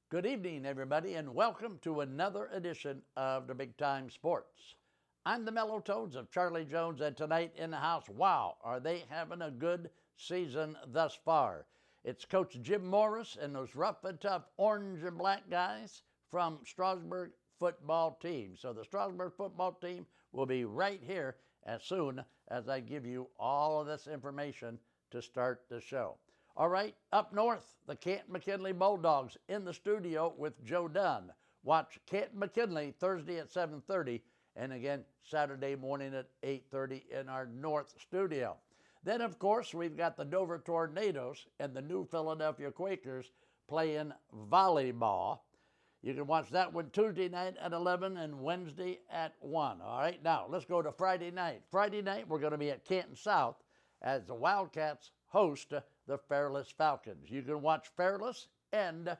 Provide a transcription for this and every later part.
Good evening, everybody, and welcome to another edition of the Big Time Sports. I'm the Mellow Tones of Charlie Jones, and tonight in the house, wow, are they having a good season thus far. It's Coach Jim Morris and those rough and tough orange and black guys from Strasburg football team. So the Strasburg football team will be right here as soon as I give you all of this information to start the show. All right, up north, the Canton-McKinley Bulldogs in the studio with Joe Dunn. Watch Canton-McKinley Thursday at 7:30 and again Saturday morning at 8:30 in our north studio. Then, of course, we've got the Dover Tornadoes and the New Philadelphia Quakers playing volleyball. You can watch that one Tuesday night at 11 and Wednesday at 1. All right, now let's go to Friday night. Friday night, we're going to be at Canton South as the Wildcats host the Fairless Falcons. You can watch Fairless and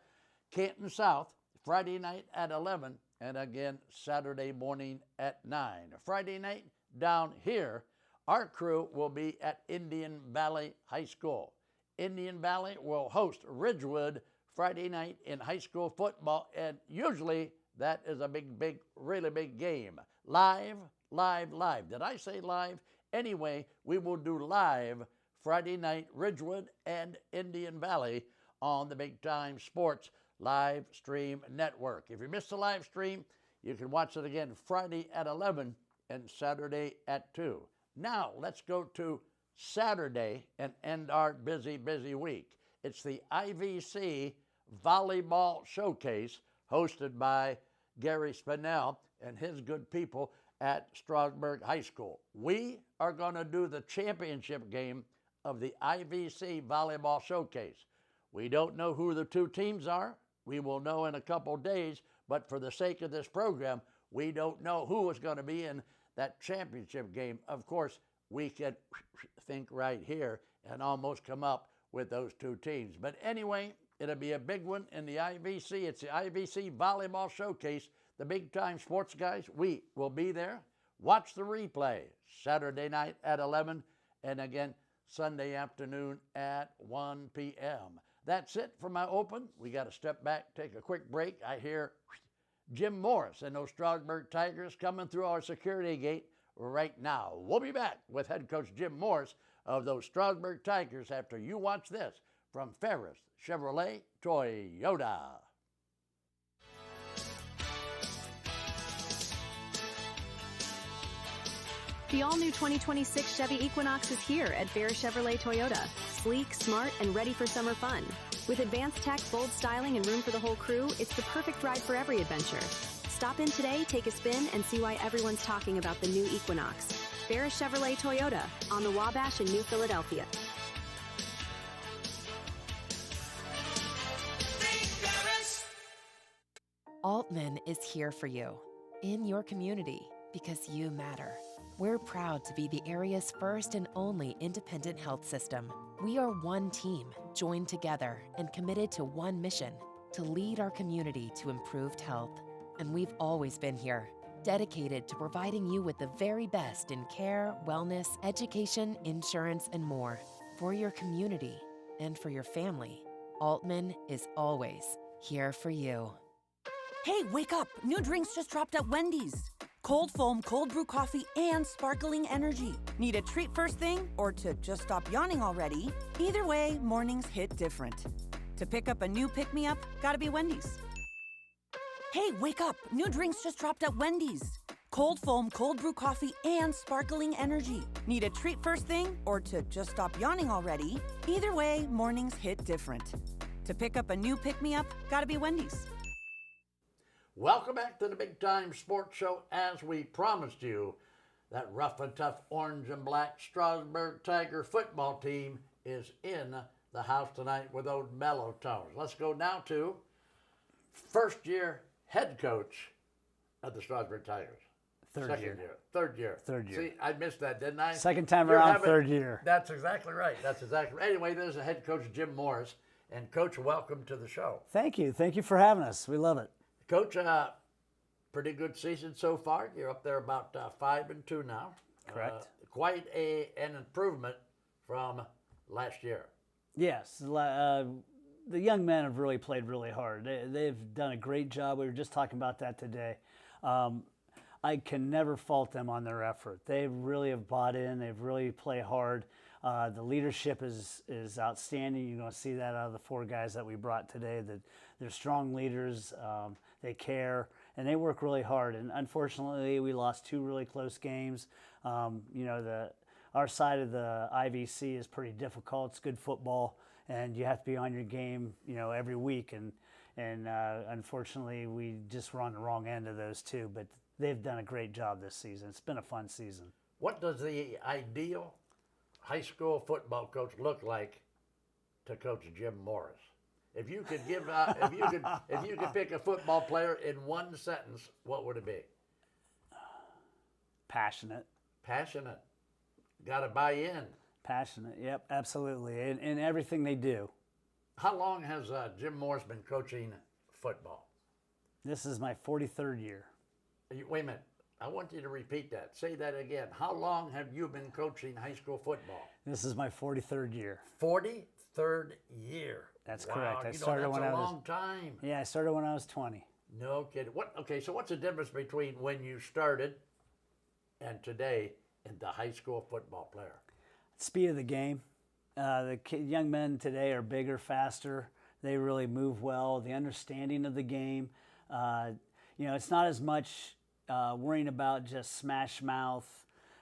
Canton South Friday night at 11 and again Saturday morning at 9. Friday night down here, our crew will be at Indian Valley High School. Indian Valley will host Ridgewood Friday night in high school football, and usually that is a big, really big game. Live. Did I say live? Anyway, we will do live Friday night, Ridgewood and Indian Valley on the Big Time Sports live stream network. If you missed the live stream, you can watch it again Friday at 11 and Saturday at 2. Now, let's go to Saturday and end our busy week. It's the IVC Volleyball Showcase hosted by Gary Spinell and his good people at Strasburg High School. We are going to do the championship game of the IVC Volleyball Showcase. We don't know who the two teams are. We will know in a couple days, but for the sake of this program, we don't know who is going to be in that championship game. Of course, we can think right here and almost come up with those two teams. But anyway, it'll be a big one in the IVC. It's the IVC Volleyball Showcase. The Big Time Sports guys, we will be there. Watch the replay Saturday night at 11 and again Sunday afternoon at 1 p.m. That's it for my open. We got to step back, take a quick break. I hear Jim Morris and those Strasburg Tigers coming through our security gate right now. We'll be back with head coach Jim Morris of those Strasburg Tigers after you watch this from Ferris Chevrolet Toyota. The all-new 2026 Chevy Equinox is here at Ferris Chevrolet Toyota. Sleek, smart, and ready for summer fun. With advanced tech, bold styling, and room for the whole crew, it's the perfect ride for every adventure. Stop in today, take a spin, and see why everyone's talking about the new Equinox. Ferris Chevrolet Toyota on the Wabash in New Philadelphia. Altman is here for you, in your community, because you matter. We're proud to be the area's first and only independent health system. We are one team, joined together and committed to one mission, to lead our community to improved health. And we've always been here, dedicated to providing you with the very best in care, wellness, education, insurance, and more. For your community and for your family, Altman is always here for you. Hey, wake up! New drinks just dropped at Wendy's. Cold foam, cold brew coffee, and sparkling energy. Need a treat first thing or to just stop yawning already? Either way, mornings hit different. To pick up a new pick-me-up, gotta be Wendy's. Hey, wake up! New drinks just dropped at Wendy's. Cold foam, cold brew coffee, and sparkling energy. Need a treat first thing or to just stop yawning already? Either way, mornings hit different. To pick up a new pick-me-up, gotta be Wendy's. Welcome back to the Big Time Sports Show. As we promised you, that rough and tough orange and black Strasburg Tiger football team is in the house tonight with those mellow tones. Let's go now to first-year head coach of the Strasburg Tigers. Third year. Third year. See, I missed that, didn't I? Second time around, third year. That's exactly right. Anyway, there's the head coach, Jim Morris. And, Coach, welcome to the show. Thank you. Thank you for having us. We love it. Coach, pretty good season so far. You're up there about 5-2 now. Correct. Quite an improvement from last year. Yes. the young men have really played really hard. They've done a great job. We were just talking about that today. I can never fault them on their effort. They really have bought in. They've really played hard. The leadership is outstanding. You're going to see that out of the 4 guys that we brought today. That they're strong leaders. They care, and they work really hard. And unfortunately, we lost 2 really close games. Our side of the IVC is pretty difficult. It's good football, and you have to be on your game, every week. And unfortunately, we just were on the wrong end of those 2. But they've done a great job this season. It's been a fun season. What does the ideal high school football coach look like to Coach Jim Morris? If you could give, if you could pick a football player in one sentence, what would it be? Passionate. Passionate. Got to buy in. Passionate. Yep, absolutely. In everything they do. How long has Jim Morris been coaching football? This is my 43rd year. Wait a minute. I want you to repeat that. Say that again. How long have you been coaching high school football? This is my 43rd year. 43rd year. That's wow. correct. That's a long time. Yeah, I started when I was 20. No kidding. Okay, so what's the difference between when you started and today in the high school football player? Speed of the game. Young men today are bigger, faster. They really move well. The understanding of the game. It's not as much worrying about just smash mouth,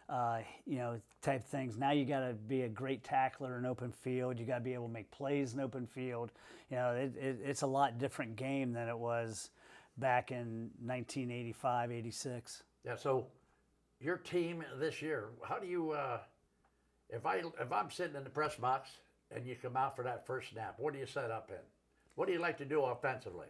type things. Now you got to be a great tackler in open field. You got to be able to make plays in open field. It's a lot different game than it was back in 1985, 86. Yeah. So your team this year, how do you? If I'm sitting in the press box and you come out for that first snap, what do you set up in? What do you like to do offensively?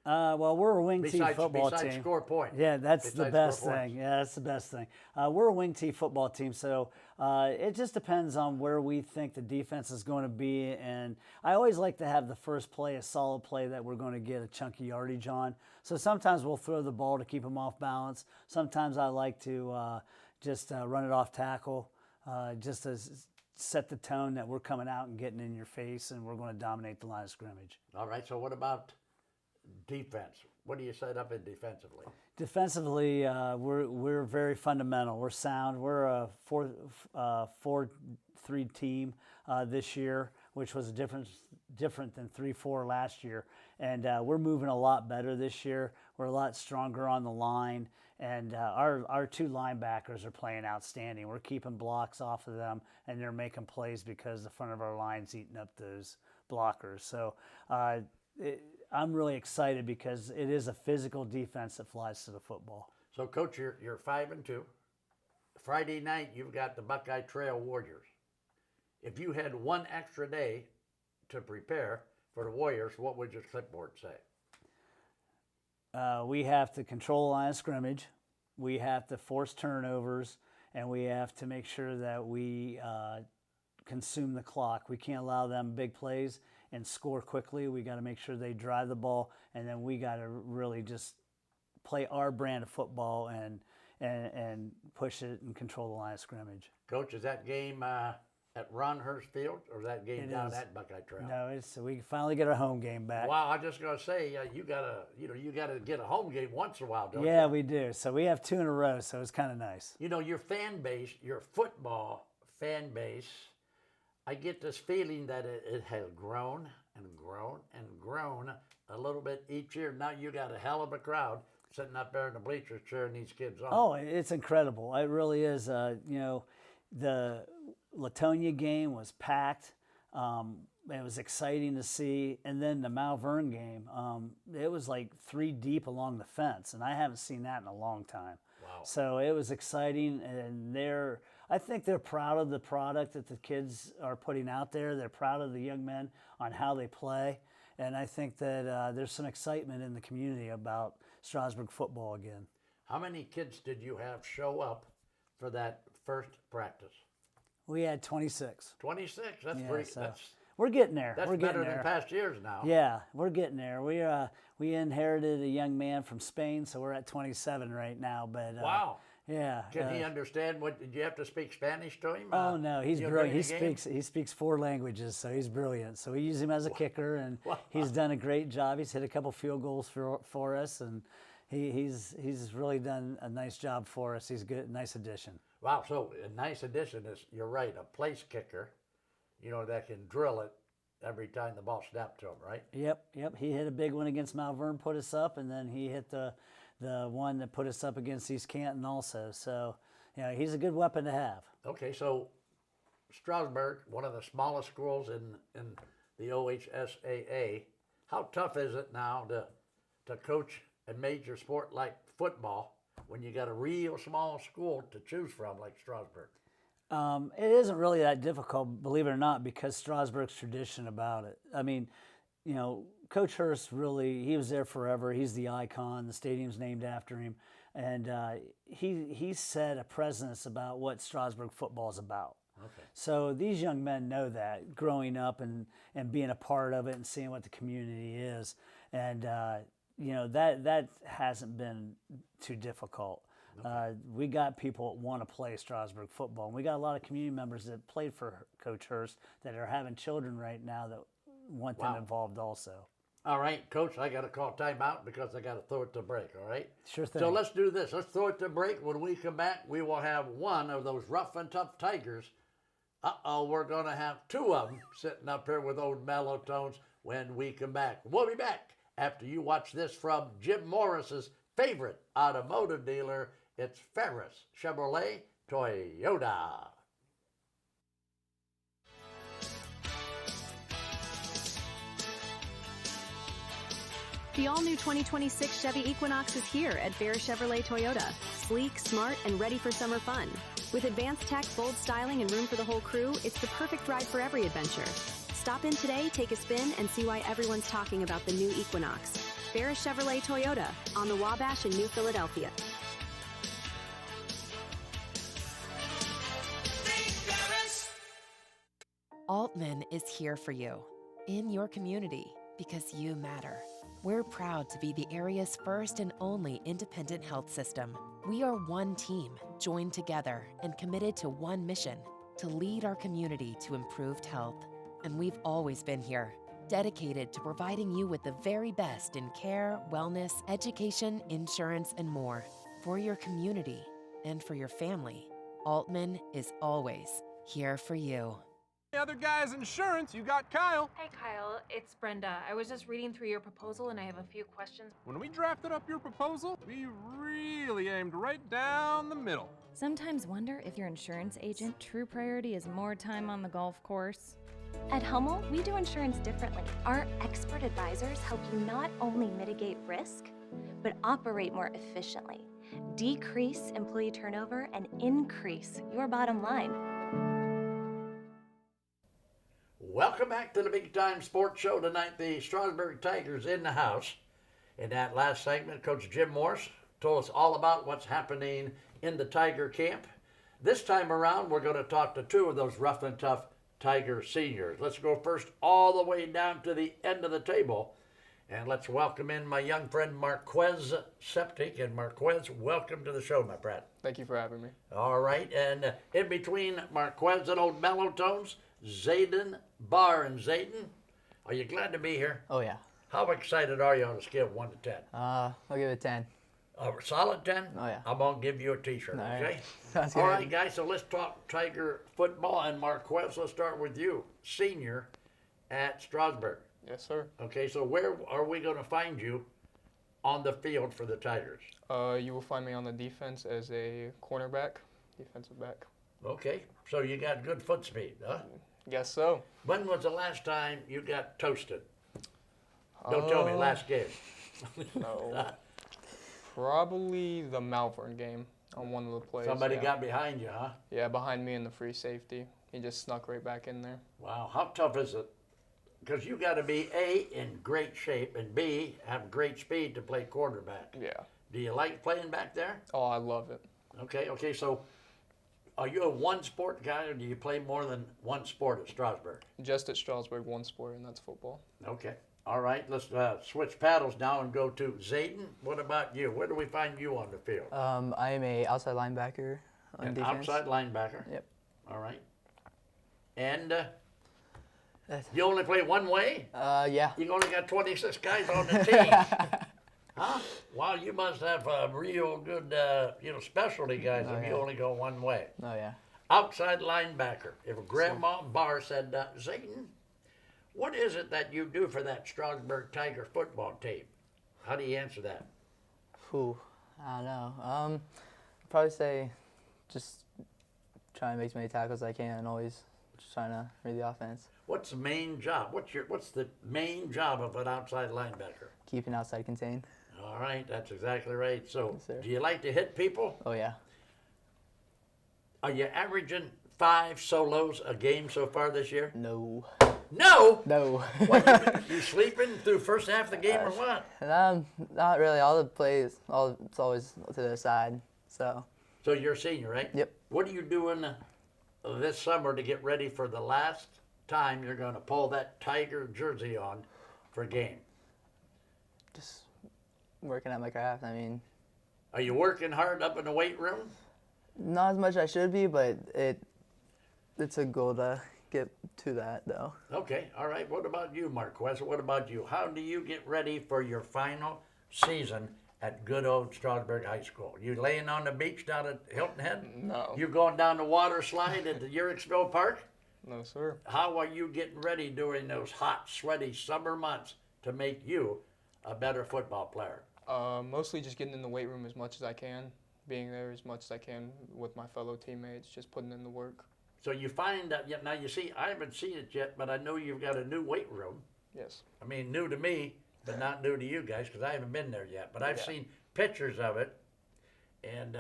Well, we're a wing T football team. Besides score points. Yeah, that's the best thing. Yeah, that's the best thing. We're a wing T football team, so it just depends on where we think the defense is going to be. And I always like to have the first play a solid play that we're going to get a chunky yardage on. So sometimes we'll throw the ball to keep them off balance. Sometimes I like to just run it off tackle, just to set the tone that we're coming out and getting in your face, and we're going to dominate the line of scrimmage. All right, so what about defense? What do you set up in defensively? Defensively, we're very fundamental. We're sound. We're a 4-3 team this year, which was different than 3-4 last year. And we're moving a lot better this year. We're a lot stronger on the line. And our 2 linebackers are playing outstanding. We're keeping blocks off of them, and they're making plays because the front of our line's eating up those blockers. So I'm really excited because it is a physical defense that flies to the football. So, Coach, you're 5-2. Friday night, you've got the Buckeye Trail Warriors. If you had one extra day to prepare for the Warriors, what would your clipboard say? We have to control the line of scrimmage. We have to force turnovers, and we have to make sure that we consume the clock. We can't allow them big plays and score quickly. We got to make sure they drive the ball, and then we got to really just play our brand of football and push it and control the line of scrimmage. Coach, is that game at Ron Hurst Field, or is that game down at Buckeye Trail? No, we finally get our home game back. Wow, I'm just gonna say you gotta get a home game once in a while, don't you? Yeah, we do. So we have 2 in a row, so it's kind of nice. Your fan base, your football fan base, I get this feeling that it has grown and grown and grown a little bit each year. Now you got a hell of a crowd sitting up there in the bleachers cheering these kids on. Oh, it's incredible. It really is. The Latonia game was packed. It was exciting to see. And then the Malvern game, it was like 3 deep along the fence, and I haven't seen that in a long time. Wow. So it was exciting, and I think they're proud of the product that the kids are putting out there. They're proud of the young men on how they play. And I think that there's some excitement in the community about Strasburg football again. How many kids did you have show up for that first practice? We had 26. 26? That's Yeah, pretty. so we're getting there. That's we're better getting there. than past years now. Yeah, we're getting there. We inherited a young man from Spain, so we're at 27 right now. But wow. Yeah. Can he understand what? Did you have to speak Spanish to him? Oh no, he's brilliant. During He speaks 4 languages, so he's brilliant. So we use him as a kicker, and Wow. he's done a great job. He's hit a couple field goals for us, and he's really done a nice job for us. He's good, nice addition. Wow, so a nice addition is, you're right, a place kicker, that can drill it every time the ball snapped to him, right? Yep. He hit a big one against Malvern, put us up, and then he hit the one that put us up against East Canton also. So, he's a good weapon to have. Okay, so Strasburg, one of the smallest schools in the OHSAA, how tough is it now to coach a major sport like football when you got a real small school to choose from like Strasburg? It isn't really that difficult, believe it or not, because Strasburg's tradition about it. I mean, Coach Hurst he was there forever. He's the icon. The stadium's named after him. And he set a precedence about what Strasburg football is about. Okay. So these young men know that, growing up and being a part of it and seeing what the community is. And, that hasn't been too difficult. Okay. We got people that want to play Strasburg football. And we got a lot of community members that played for Coach Hurst that are having children right now that want them involved also. All right, Coach, I got to call timeout because I got to throw it to break, all right? Sure thing. So let's do this. Let's throw it to break. When we come back, we will have one of those rough and tough Tigers. We're going to have 2 of them sitting up here with old mellow tones when we come back. We'll be back after you watch this from Jim Morris's favorite automotive dealer. It's Ferris Chevrolet Toyota. The all-new 2026 Chevy Equinox is here at Ferris Chevrolet Toyota. Sleek, smart, and ready for summer fun. With advanced tech, bold styling, and room for the whole crew, it's the perfect ride for every adventure. Stop in today, take a spin, and see why everyone's talking about the new Equinox. Ferris Chevrolet Toyota on the Wabash in New Philadelphia. Altman is here for you, in your community, because you matter. We're proud to be the area's first and only independent health system. We are one team, joined together and committed to one mission, to lead our community to improved health. And we've always been here, dedicated to providing you with the very best in care, wellness, education, insurance, and more. For your community and for your family, Altman is always here for you. Other guy's insurance, you got Kyle. Hey Kyle, it's Brenda. I was just reading through your proposal and I have a few questions. When we drafted up your proposal, we really aimed right down the middle. Sometimes wonder if your insurance agent true priority is more time on the golf course. At Hummel, we do insurance differently. Our expert advisors help you not only mitigate risk, but operate more efficiently, decrease employee turnover, and increase your bottom line. Welcome back to the Big Time Sports Show tonight. The Strasburg Tigers in the house. In that last segment, Coach Jim Morris told us all about what's happening in the Tiger camp. This time around, we're going to talk to 2 of those rough and tough Tiger seniors. Let's go first all the way down to the end of the table. And let's welcome in my young friend Marquez Septic. And Marquez, welcome to the show, my friend. Thank you for having me. All right, and in between Marquez and old Mellow Tones, Zayden Barr. And Zayden, are you glad to be here? Oh, yeah. How excited are you on a scale of 1 to 10? I'll give it 10. A solid 10? Oh, yeah. I'm going to give you a t-shirt, All okay? right. Sounds good. All right, guys, so let's talk Tiger football. And Marquez, let's start with you, senior at Strasburg. Yes, sir. Okay, so where are we going to find you on the field for the Tigers? You will find me on the defense as a cornerback, defensive back. Okay, so you got good foot speed, huh? Guess so. When was the last time you got toasted? Don't tell me, last game. No. Probably the Malvern game on one of the plays. Somebody got behind you, huh? Yeah, behind me in the free safety. He just snuck right back in there. Wow, how tough is it? Because you got to be A, in great shape, and B, have great speed to play quarterback. Yeah. Do you like playing back there? Oh, I love it. Okay, so are you a one-sport guy, or do you play more than one sport at Strasburg? Just at Strasburg, one sport, and that's football. Okay. All right, let's switch paddles now and go to Zayden. What about you? Where do we find you on the field? I am a outside linebacker on An defense. outside linebacker? Yep. All right. And you only play one way? Yeah. You only got 26 guys on the team. Huh? Wow, you must have real good, specialty guys if you only go one way. Oh, yeah. Outside linebacker. If Grandma Barr said, Zayden, what is it that you do for that Strasburg Tiger football team? How do you answer that? Whew, I don't know. I'd probably say just trying to make as many tackles as I can and always just trying to read the offense. What's the main job? What's the main job of an outside linebacker? Keeping outside contained. All right, that's exactly right. So, Yes, do you like to hit people? Oh, yeah. Are you averaging 5 solos a game so far this year? No. No? No. What, you sleeping through first half of the game or what? Not really. All the plays, it's always to their side. So you're a senior, right? Yep. What are you doing this summer to get ready for the last time you're going to pull that Tiger jersey on for a game? just working at my craft. I mean, Are you working hard up in the weight room? not as much as I should be, but it's a goal to get to that, though. Okay, all right. What about you, Marquez? What about you? How do you get ready for your final season at good old Strasburg High School? You laying on the beach down at Hilton Head? No. You going down the water slide at the Uricksville Park? No, sir. How are you getting ready during those hot, sweaty summer months to make you a better football player? Mostly just getting in the weight room as much as I can, being there as much as I can with my fellow teammates, just putting in the work. So you find that, now you see, I haven't seen it yet, but I know you've got a new weight room. Yes. I mean, new to me, but not new to you guys, because I haven't been there yet. But I've seen pictures of it, and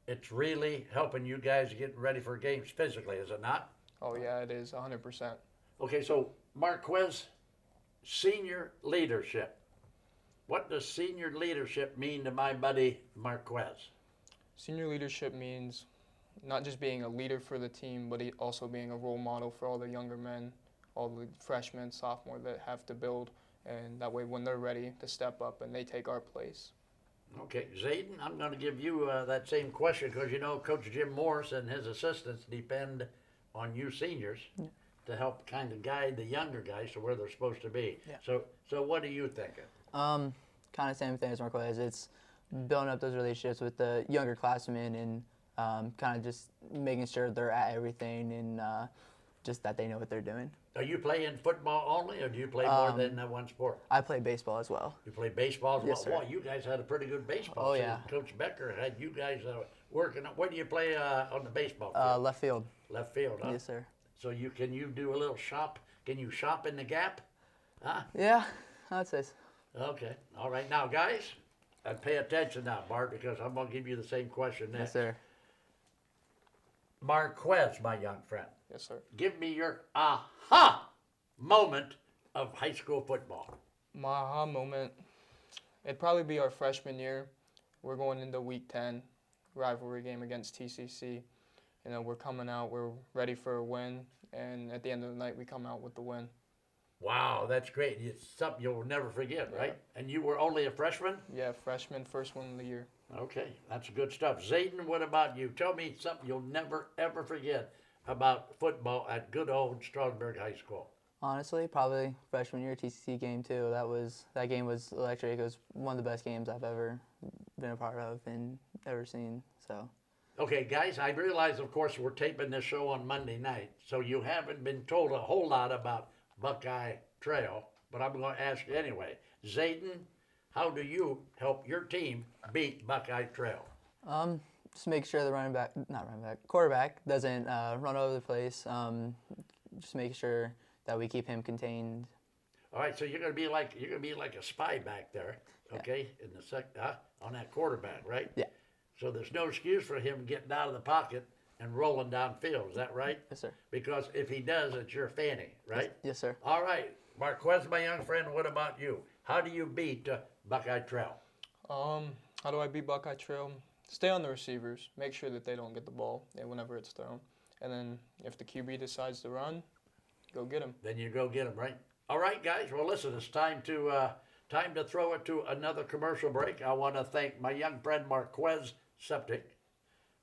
it's really helping you guys get ready for games physically, is it not? Oh, yeah, it is, 100%. Okay, so Marquez, senior leadership. What does senior leadership mean to my buddy Marquez? Senior leadership means not just being a leader for the team, but also being a role model for all the younger men, all the freshmen, sophomore that have to build, and that way when they're ready to step up and they take our place. Okay, Zayden, I'm going to give you that same question because you know Coach Jim Morris and his assistants depend on you seniors to help kind of guide the younger guys to where they're supposed to be. Yeah. So what are you thinking? Kind of same thing as Marquez. It's building up those relationships with the younger classmen and kind of just making sure they're at everything and just that they know what they're doing. Are you playing football only, or do you play more than that one sport? I play baseball as well. You play baseball as well? Yes, sir. Wow, you guys had a pretty good baseball. Oh, season. yeah. Coach Becker had you guys working. What do you play on the baseball field? Left field. Left field, huh? Yes, sir. So can you do a little shop? Can you shop in the gap? Huh? Yeah, I'd say so. Okay. All right. Now, guys, pay attention now, Bart, because I'm going to give you the same question next. Yes, sir. Marquez, my young friend. Yes, sir. Give me your aha moment of high school football. My aha moment, it'd probably be our freshman year. We're going into week 10, rivalry game against TCC. You know, we're coming out, we're ready for a win, and at the end of the night, we come out with the win. Wow, that's great. It's something you'll never forget, right? And you were only a freshman? Yeah, freshman, first one of the year. Okay, that's good stuff. Zayden, what about you? Tell me something you'll never, ever forget about football at good old Strasburg High School. Honestly, probably freshman year TCC game too. That game was electric. It was one of the best games I've ever been a part of and ever seen. So. Okay, guys, I realize, of course, we're taping this show on Monday night, so you haven't been told a whole lot about Buckeye Trail, but I'm going to ask you anyway. Zayden, how do you help your team beat Buckeye Trail? Just make sure the quarterback doesn't run over the place. Just make sure that we keep him contained. All right, so you're going to be like a spy back there, okay, in the on that quarterback, right? Yeah. So there's no excuse for him getting out of the pocket and rolling downfield. Is that right? Yes, sir. Because if he does, it's your fanny, right? Yes, sir. All right, Marquez, my young friend, what about you? How do you beat Buckeye Trail? How do I beat Buckeye Trail? Stay on the receivers. Make sure that they don't get the ball whenever it's thrown. And then if the QB decides to run, go get him. Then you go get him, right? All right, guys. Well, listen, it's time to throw it to another commercial break. I want to thank my young friend Marquez Septic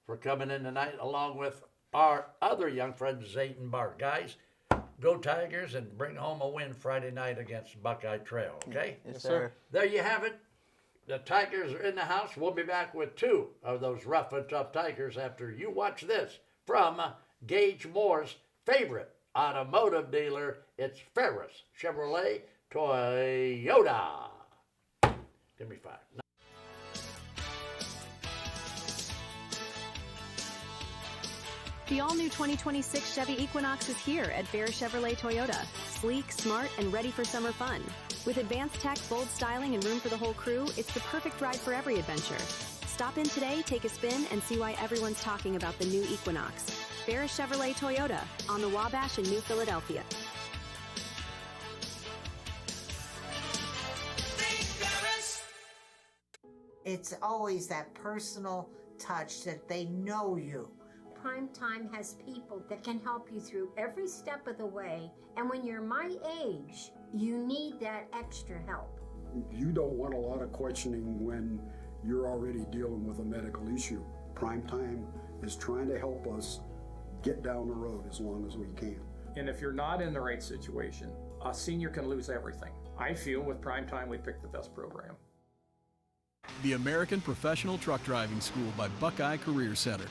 for coming in tonight, along with our other young friend Zayden Bart. Guys, go Tigers and bring home a win Friday night against Buckeye Trail. Okay? Yes, sir. There you have it. The Tigers are in the house. We'll be back with two of those rough and tough Tigers after you watch this from Gage Moore's favorite automotive dealer. It's Ferris Chevrolet Toyota. Give me 5. The all-new 2026 Chevy Equinox is here at Ferris Chevrolet Toyota. Sleek, smart, and ready for summer fun. With advanced tech, bold styling, and room for the whole crew, it's the perfect ride for every adventure. Stop in today, take a spin, and see why everyone's talking about the new Equinox. Ferris Chevrolet Toyota on the Wabash in New Philadelphia. It's always that personal touch that they know you. Primetime has people that can help you through every step of the way, and when you're my age, you need that extra help. You don't want a lot of questioning when you're already dealing with a medical issue. Primetime is trying to help us get down the road as long as we can. And if you're not in the right situation, a senior can lose everything. I feel with Primetime we picked the best program. The American Professional Truck Driving School by Buckeye Career Center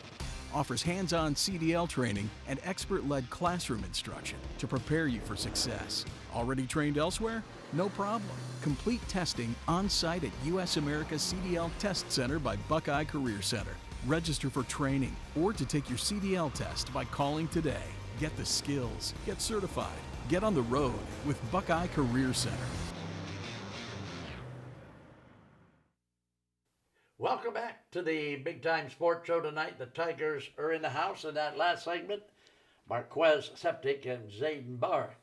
offers hands-on CDL training and expert-led classroom instruction to prepare you for success. Already trained elsewhere? No problem. Complete testing on-site at U.S. America CDL Test Center by Buckeye Career Center. Register for training or to take your CDL test by calling today. Get the skills, get certified, get on the road with Buckeye Career Center. Welcome back to the Big Time Sports Show tonight. The Tigers are in the house. In that last segment, Marquez Septic and Zayden Barr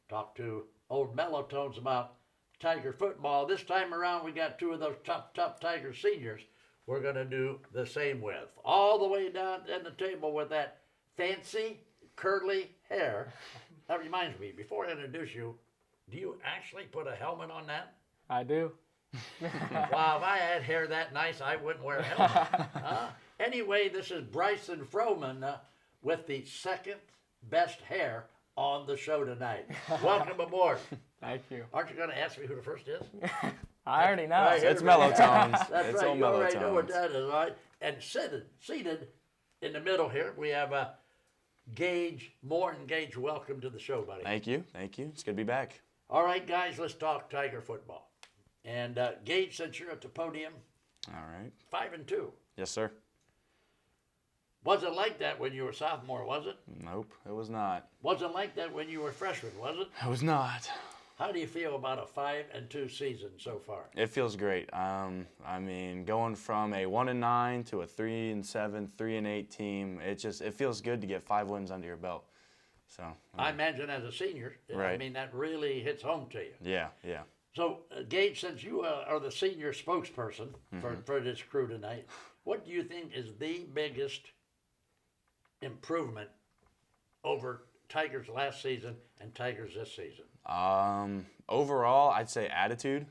talked to old Mellow-Tones about Tiger football. This time around, we got two of those tough Tiger seniors we're going to do the same with. All the way down at the table with that fancy, curly hair. That reminds me, before I introduce you, do you actually put a helmet on that? I do. Wow, if I had hair that nice, I wouldn't wear a helmet. Anyway, this is Bryson Froman with the second best hair on the show tonight. Welcome aboard. Thank you. Aren't you going to ask me who the first is? I already know. Right, It's Mellow-Tones. That's it's right, all you already know Mellow-Tones. what that is, right? And seated in the middle here, we have Gage Moore. And Gage, welcome to the show, buddy. Thank you. Thank you. It's good to be back. All right, guys, let's talk Tiger football. And Gage, since you're at the podium, all right, 5-2. Yes, sir. Was it like that when you were sophomore, was it? Nope, it was not. Wasn't like that when you were freshman, was it? It was not. How do you feel about a 5-2 season so far? It feels great. I mean, going from a 1-9 to a 3-7, 3-8 team, it feels good to get 5 wins under your belt. So I imagine as a senior, right. I mean, that really hits home to you. Yeah, yeah. So, Gage, since you are the senior spokesperson for this crew tonight, what do you think is the biggest improvement over Tigers last season and Tigers this season? Overall, I'd say attitude.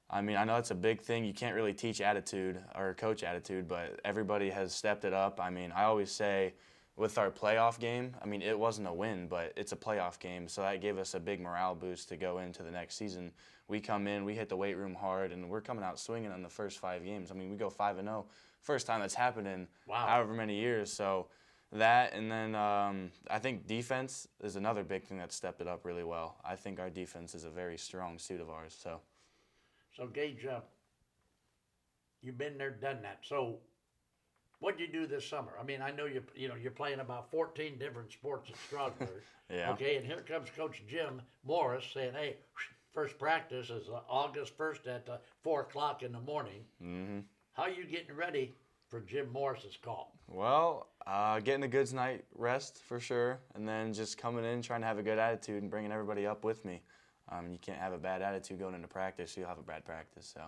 I mean, I know it's a big thing. You can't really teach attitude or coach attitude, but everybody has stepped it up. I mean, I always say with our playoff game, I mean, it wasn't a win, but it's a playoff game, so that gave us a big morale boost to go into the next season. We come in, we hit the weight room hard, and we're coming out swinging on the first 5 games. I mean, we go 5-0. First time that's happened in however many years. So that, and then I think defense is another big thing that stepped it up really well. I think our defense is a very strong suit of ours. So Gage, you've been there, done that. So what did you do this summer? I mean, I know you're playing about 14 different sports at Strasburg. Yeah. Okay, and here comes Coach Jim Morris saying, "Hey, first practice is August 1st at 4 o'clock in the morning." Mm-hmm. How are you getting ready for Jim Morris's call? Well, getting a good night rest for sure, and then just coming in, trying to have a good attitude and bringing everybody up with me. You can't have a bad attitude going into practice, you'll have a bad practice. So,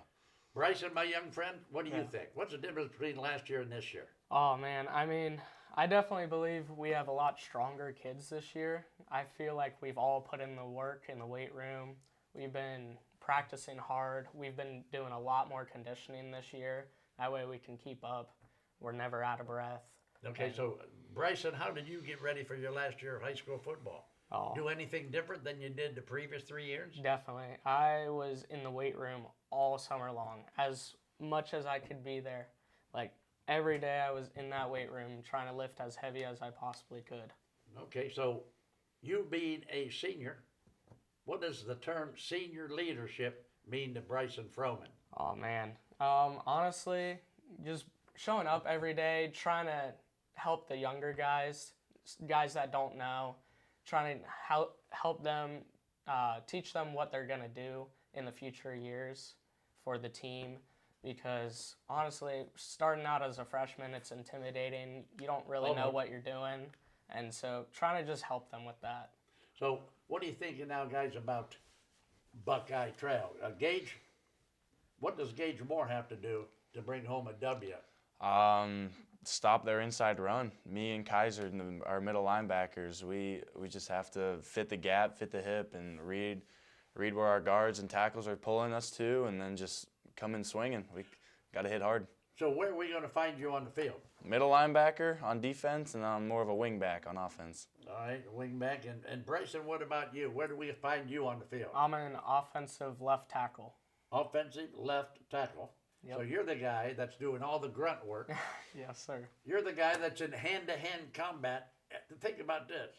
Bryson, my young friend, what do you think? What's the difference between last year and this year? Oh, man. I mean, I definitely believe we have a lot stronger kids this year. I feel like we've all put in the work in the weight room. We've been practicing hard. We've been doing a lot more conditioning this year. That way we can keep up. We're never out of breath. Okay, so Bryson, how did you get ready for your last year of high school football? Do anything different than you did the previous 3 years? Definitely. I was in the weight room all summer long, as much as I could be there. Like, every day I was in that weight room trying to lift as heavy as I possibly could. Okay, so you being a senior, what does the term senior leadership mean to Bryson Froman? Oh, man. Honestly, just showing up every day, trying to help the younger guys that don't know, trying to help them, teach them what they're going to do in the future years for the team. Because honestly, starting out as a freshman, it's intimidating. You don't really know what you're doing. And so trying to just help them with that. So what are you thinking now, guys, about Buckeye Trail? Gage, what does Gage Moore have to do to bring home a W? Stop their inside run. Me and Kaiser, our middle linebackers, we just have to fit the gap, fit the hip, and read where our guards and tackles are pulling us to, and then just come in swinging. We got to hit hard. So where are we going to find you on the field? Middle linebacker on defense, and I'm more of a wing back on offense. All right, wing back. And Bryson, what about you? Where do we find you on the field? I'm an offensive left tackle. Offensive left tackle. Yep. So you're the guy that's doing all the grunt work. Yes, sir. You're the guy that's in hand-to-hand combat. Think about this.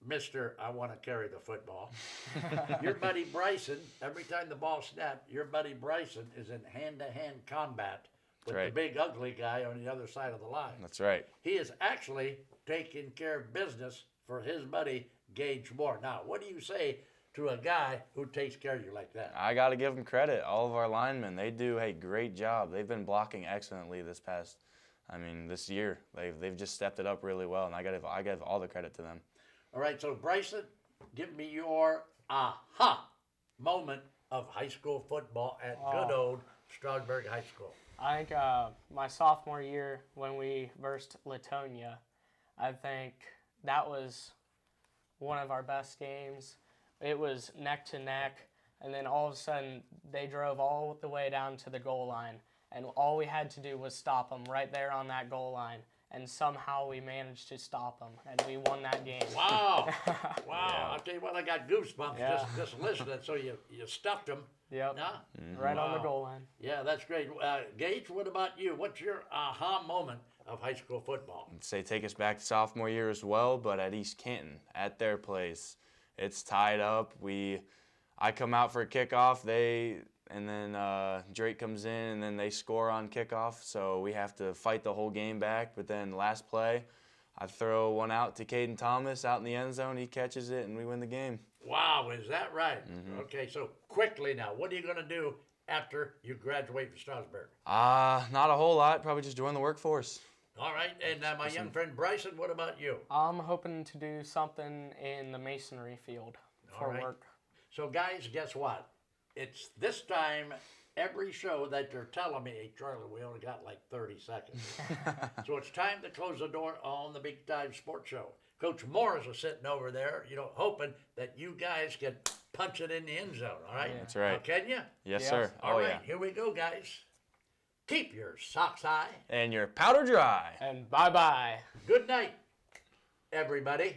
Mr. I want to carry the football. Your buddy Bryson, every time the ball snapped, your buddy Bryson is in hand-to-hand combat with the big ugly guy on the other side of the line. That's right. He is actually taking care of business for his buddy Gage Moore. Now, what do you say to a guy who takes care of you like that? I got to give them credit. All of our linemen, they do a great job. They've been blocking excellently this year. They've just stepped it up really well, and I give all the credit to them. All right, so Bryson, give me your aha moment of high school football at good old Strasburg High School. I think my sophomore year when we versed Latonia, I think that was one of our best games. It was neck to neck, and then all of a sudden they drove all the way down to the goal line, and all we had to do was stop them right there on that goal line, and somehow we managed to stop them, and we won that game. Wow. Wow. I'll tell you what, I got goosebumps just listening. So you stuffed them. Yep. Nah? Right on the goal line. Yeah, that's great. Gage, what about you? What's your aha moment of high school football? I'd say take us back to sophomore year as well, but at East Canton, at their place. It's tied up. I come out for a kickoff, and then Drake comes in, and then they score on kickoff. So we have to fight the whole game back. But then last play, I throw one out to Caden Thomas out in the end zone. He catches it, and we win the game. Wow, is that right? Mm-hmm. Okay, so quickly now, what are you going to do after you graduate from Strasburg? Not a whole lot. Probably just join the workforce. All right, and my young friend Bryson, what about you? I'm hoping to do something in the masonry field for work. So guys, guess what? It's this time every show that you're telling me, hey, Charlie, we only got like 30 seconds. So it's time to close the door on the Big Time Sports Show. Coach Morris is sitting over there, hoping that you guys can punch it in the end zone, all right? That's right. Can you? Yes, sir. All right, here we go, guys. Keep your socks high. And your powder dry. And bye-bye. Good night, everybody.